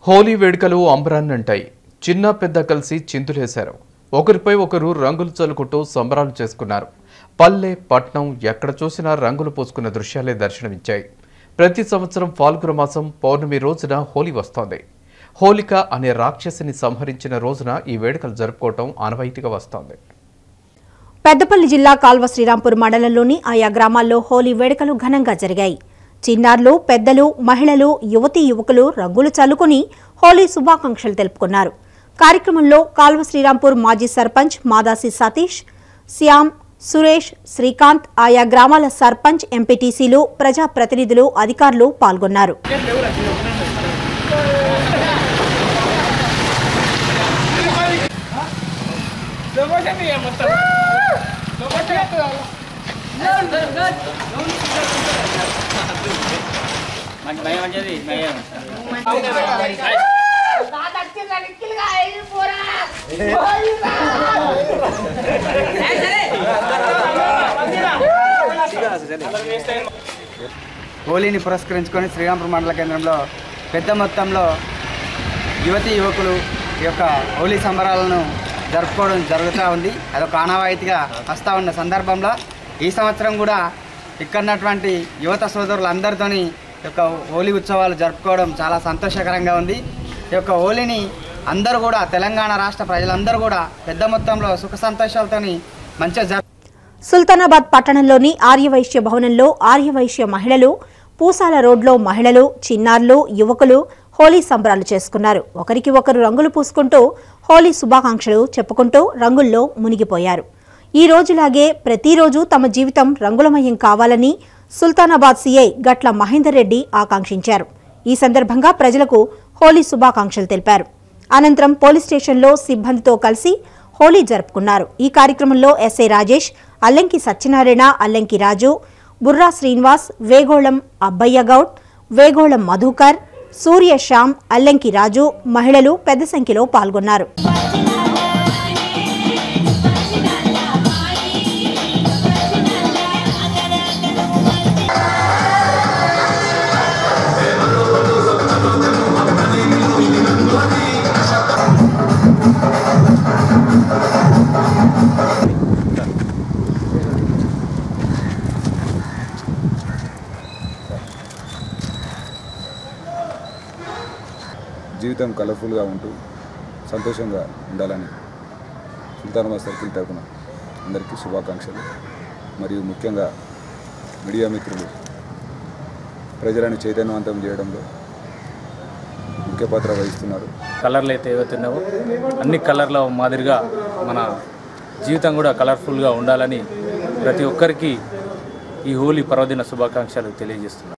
హోలీ వేడుకలు అంబరాన్నంటాయి. చిన్న పెద్ద కలిసి చిందులేశారు. ఒకరిపై ఒకరు రంగులు చల్లుకుంటూ సంబరాలు చేసుకున్నారు. పల్లె పట్నం ఎక్కడ చూసినా రంగులు పూసుకున్న దృశ్యాలే దర్శనమిచ్చాయి. ప్రతి సంవత్సరం ఫాల్గుణ మాసం పౌర్ణమి రోజున హోలీ వస్తోంది. హోలిక అనే రాక్షసిని సంహరించిన రోజున ఈ వేడుకలు జరుపుకోవటం ఆనవాయితీగా వస్తోంది. పెద్దపల్లి జిల్లా కాల్వ శ్రీరాంపూర్ మండలంలోని ఆయా గ్రామాల్లో హోలీ వేడుకలు ఘనంగా జరిగాయి. చిన్నారులు, పెద్దలు, మహిళలు, యువతీ యువకులు రంగులు చల్లుకుని హోలీ శుభాకాంక్షలు తెలుపుకున్నారు. కార్యక్రమంలో కాల్వ శ్రీరాంపూర్ మాజీ సర్పంచ్ మాదాసి సతీష్, శ్యామ్, సురేష్, శ్రీకాంత్, ఆయా గ్రామాల సర్పంచ్, ఎంపీటీసీలు, ప్రజాప్రతినిధులు, అధికారులు పాల్గొన్నారు. హోలీని పురస్కరించుకొని శ్రీరాంపూర్ మండల కేంద్రంలో పెద్ద మొత్తంలో యువతీ యువకులు ఈ యొక్క హోలీ సంబరాలను జరుపుకోవడం జరుగుతూ ఉంది. అదొక ఆనవాయితీగా వస్తూ ఉన్న సందర్భంలో ఈ సంవత్సరం కూడా ఇక్కడ ఉన్నటువంటి యువత సోదరులందరితోని ఈ యొక్క హోలీ ఉత్సవాలు జరుపుకోవడం చాలా సంతోషకరంగా ఉంది. ఈ యొక్క హోలీని అందరూ కూడా తెలంగాణ రాష్ట్ర ప్రజలందరూ కూడా పెద్ద మొత్తంలో సుఖ సంతోషాలతోని మంచిగా సుల్తానాబాద్ పట్టణంలోని ఆర్యవైశ్య భవనంలో ఆర్యవైశ్య మహిళలు, పూసాల రోడ్లో మహిళలు, చిన్నారులు, యువకులు హోలీ సంబరాలు చేసుకున్నారు. ఒకరికి ఒకరు రంగులు పూసుకుంటూ హోలీ శుభాకాంక్షలు చెప్పుకుంటూ రంగుల్లో మునిగిపోయారు. ఈ రోజులాగే ప్రతిరోజు తమ జీవితం రంగులమయం కావాలని సుల్తానాబాద్ సీఐ గట్ల మహేందర్ రెడ్డి ఆకాంక్షించారు. ఈ సందర్భంగా ప్రజలకు హోలీ శుభాకాంక్షలు తెలిపారు. అనంతరం పోలీస్ స్టేషన్లో సిబ్బందితో కలిసి హోలీ జరుపుకున్నారు. ఈ కార్యక్రమంలో ఎస్ఐ రాజేష్, అల్లంకి సత్యనారాయణ, అల్లంకి రాజు, బుర్రా శ్రీనివాస్, వేగోళం అబ్బయ్య గౌడ్, వేగోళం మధుకర్, సూర్య శ్యామ్, అల్లంకి రాజు, మహిళలు పెద్ద సంఖ్యలో పాల్గొన్నారు. జీవితం కలర్ఫుల్గా ఉంటూ సంతోషంగా ఉండాలని సుల్తానాబాద్ సర్కిల్ తరపున అందరికీ శుభాకాంక్షలు. మరియు ముఖ్యంగా మీడియా మిత్రులు ప్రజలను చైతన్యవంతం చేయడంలో ముఖ్య పాత్ర వహిస్తున్నారు. కలర్లు అయితే ఏవైతున్నావో అన్ని కలర్ల మాదిరిగా మన జీవితం కూడా కలర్ఫుల్గా ఉండాలని ప్రతి ఒక్కరికి ఈ హోలీ పర్వదిన శుభాకాంక్షలు తెలియజేస్తున్నారు.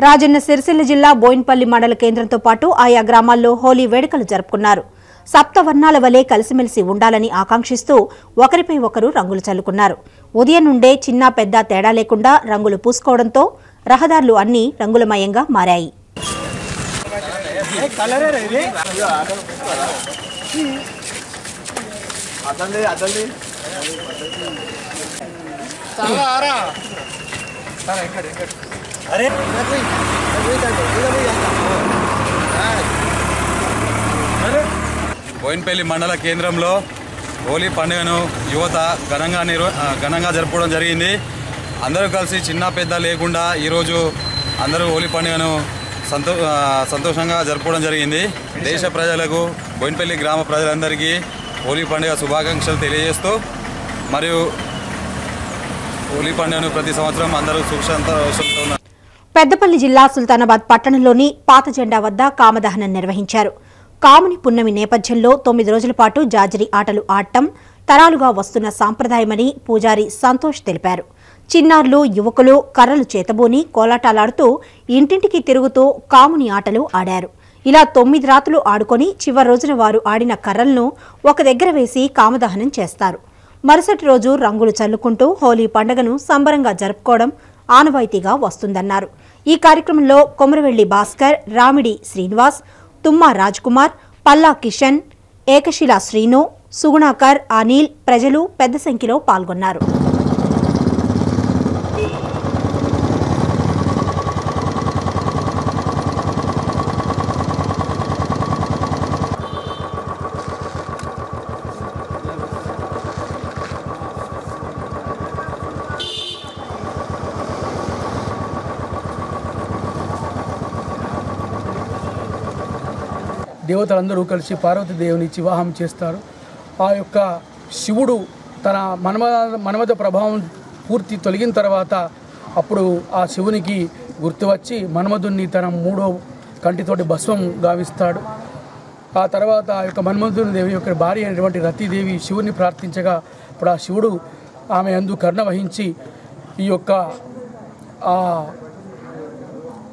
రాజన్న సిరిసిల్ల జిల్లా బోయిన్పల్లి మండల కేంద్రంతో పాటు ఆయా గ్రామాల్లో హోలీ వేడుకలు జరుపుకున్నారు. సప్తవర్ణాల వలె కలిసిమెలిసి ఉండాలని ఆకాంక్షిస్తూ ఒకరిపై ఒకరు రంగులు చల్లుకున్నారు. ఉదయం నుండే చిన్న పెద్ద తేడా లేకుండా రంగులు పూసుకోవడంతో రహదారులు అన్నీ రంగులమయంగా మారాయి. బోయిన్పల్లి మండల కేంద్రంలో హోలీ పండుగను యువత ఘనంగా జరుపుకోవడం జరిగింది. అందరూ కలిసి చిన్న పెద్ద లేకుండా ఈరోజు అందరూ హోలీ పండుగను సంతోషంగా జరుపుకోవడం జరిగింది. దేశ ప్రజలకు, బోయిన్పల్లి గ్రామ ప్రజలందరికీ హోలీ పండుగ శుభాకాంక్షలు తెలియజేస్తూ మరియు హోలీ పండుగను ప్రతి సంవత్సరం అందరూ సుఖ సంతోషంతో ఉన్నారు. పెద్దపల్లి జిల్లా సుల్తానాబాద్ పట్టణంలోని పాత జెండా వద్ద కామదహనం నిర్వహించారు. కాముని పున్నమి నేపథ్యంలో 9 రోజుల పాటు జాజిరి ఆటలు ఆడటం తరాలుగా వస్తున్న సాంప్రదాయమని పూజారి సంతోష్ తెలిపారు. చిన్నారులు, యువకులు కర్రలు చేతబూని కోలాటాలాడుతూ ఇంటింటికి తిరుగుతూ కాముని ఆటలు ఆడారు. ఇలా 9 రాత్రులు ఆడుకొని చివరి రోజున వారు ఆడిన కర్రలను ఒక దగ్గర వేసి కామదహనం చేస్తారు. మరుసటి రోజు రంగులు చల్లుకుంటూ హోలీ పండుగను సంబరంగా జరుపుకోవడం ఆనవాయితీగా వస్తుందన్నారు. ఈ కార్యక్రమంలో కొమరవెల్లి భాస్కర్, రామిడి శ్రీనివాస్, తుమ్మా రాజ్కుమార్, పల్లా కిషన్, ఏకశిలా శ్రీను, సుగుణాకర్, అనిల్, ప్రజలు పెద్ద సంఖ్యలో పాల్గొన్నారు. దేవతలందరూ కలిసి పార్వతీదేవిని వివాహం చేస్తారు. ఆ యొక్క శివుడు తన మన్మథ ప్రభావం పూర్తి తొలగిన తర్వాత అప్పుడు ఆ శివునికి గుర్తు వచ్చి మన్మధుడిని తన 3వ కంటితోటి భస్మం గావిస్తాడు. ఆ తర్వాత ఆ యొక్క మన్మధుని దేవి యొక్క భార్య అయినటువంటి రతీదేవి శివుని ప్రార్థించగా అప్పుడు ఆ శివుడు ఆమె యందు కరుణ వహించి ఈ యొక్క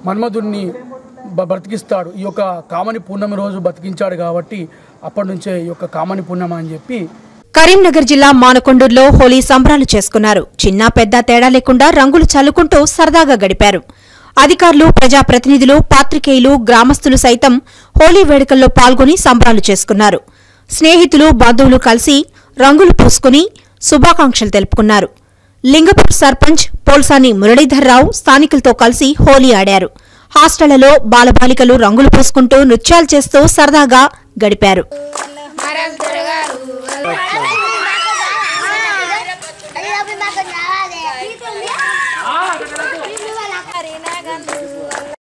మన్మధుడిని బ్రతికిస్తాడు. ఈ యొక్క కామని పూర్ణమి రోజు బతికించాడు కాబట్టి అప్పటి నుంచే ఈ యొక్క కామని పూర్ణమ అని చెప్పి. కరీంనగర్ జిల్లా మానకొండూరులో హోలీ సంబరాలు చేసుకున్నారు. చిన్న పెద్ద తేడా లేకుండా రంగులు చల్లుకుంటూ సరదాగా గడిపారు. అధికారులు, ప్రజాప్రతినిధులు, పాత్రికేయులు, గ్రామస్తులు సైతం హోలీ వేడుకల్లో పాల్గొని సంబరాలు చేసుకున్నారు. స్నేహితులు, బంధువులు కలిసి రంగులు పూసుకుని శుభాకాంక్షలు తెలుపుకున్నారు. లింగపూర్ సర్పంచ్ పోల్సాని మురళీధర్రావు స్థానికులతో కలిసి హోలీ ఆడారు. హాస్టళ్లలో బాలబాలికలు రంగులు పూసుకుంటూ నృత్యాలు చేస్తూ సరదాగా గడిపారు.